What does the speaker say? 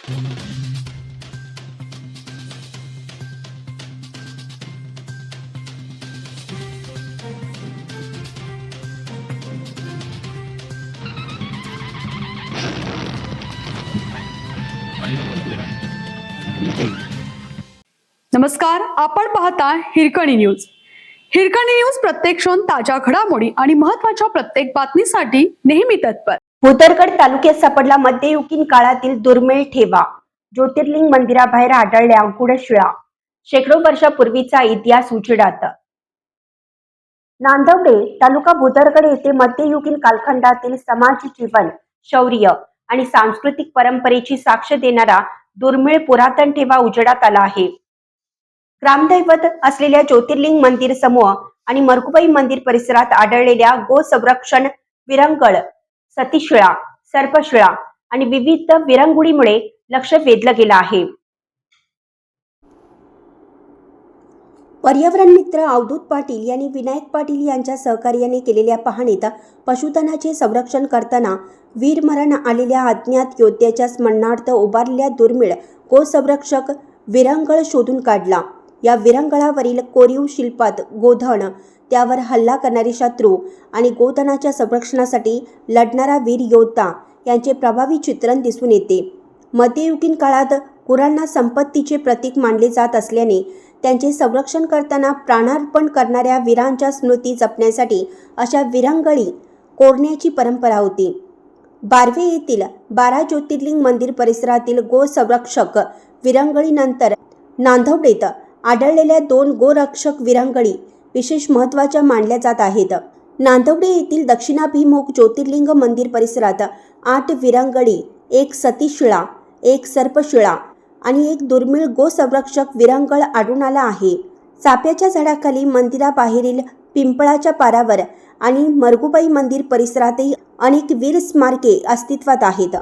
नमस्कार, आपण पाहता हिरकणी न्यूज. हिरकणी न्यूज प्रत्येक क्षण ताज्या घडामोडी आणि महत्त्वाच्या प्रत्येक बातमीसाठी नेहमी तत्पर. भुदरगड तालुक्यात सापडला मध्ययुगीन काळातील दुर्मिळ ठेवा. ज्योतिर्लिंग मंदिराबाहेर आढळल्या गुडशिळा. शेकडो वर्षापूर्वीचा इतिहास उजेडात. नांदवडे तालुका भुदरगड येथे मध्ययुगीन कालखंडातील समाज जीवन, शौर्य आणि सांस्कृतिक परंपरेची साक्ष देणारा दुर्मिळ पुरातन ठेवा उजेडात आला आहे. ग्रामदैवत असलेल्या ज्योतिर्लिंग मंदिर समूह आणि मरगुबाई मंदिर परिसरात आढळलेल्या गो संरक्षण, विरंगळ, सतीशिळा, सर्पशिळा आणि विविध विरंगुळीमुळे लक्ष वेधलं गेलं आहे. पर्यावरण मित्र अवधूत पाटील यांनी विनायक पाटील यांच्या सहकार्याने केलेल्या पाहणीत पशुधनाचे संरक्षण करताना वीरमरण आलेल्या अज्ञात योद्ध्याच्या स्मरणार्थ उभारलेल्या दुर्मिळ गोसंरक्षक विरंगळ शोधून काढला. या विरंगळावरील कोरीव शिल्पात गोधन, त्यावर हल्ला करणारे शत्रू आणि गोधनाच्या संरक्षणासाठी लढणारा वीर योद्धा यांचे प्रभावी चित्रण दिसून येते. मध्ययुगीन काळात गुरांना संपत्तीचे प्रतीक मानले जात असल्याने त्यांचे संरक्षण करताना प्राणार्पण करणाऱ्या वीरांच्या स्मृती जपण्यासाठी अशा विरंगळी कोरण्याची परंपरा होती. बारवे येथील 12 ज्योतिर्लिंग मंदिर परिसरातील गो संरक्षक विरंगळीनंतर नांदवडेत आढळलेल्या 2 गोरक्षक विरंगळी विशेष महत्त्वाच्या मानल्या जात आहेत. नांदवडे येथील दक्षिणाभिमुख ज्योतिर्लिंग मंदिर परिसरात 8 विरंगळी, 1 सतीशिळा, 1 सर्पशिळा आणि 1 दुर्मिळ गोसंरक्षक विरंगळ आढळून आला आहे. चाफ्याच्या झाडाखाली, मंदिराबाहेरील पिंपळाच्या पारावर आणि मरगुबाई मंदिर परिसरातही अनेक वीर स्मारके अस्तित्वात आहेत.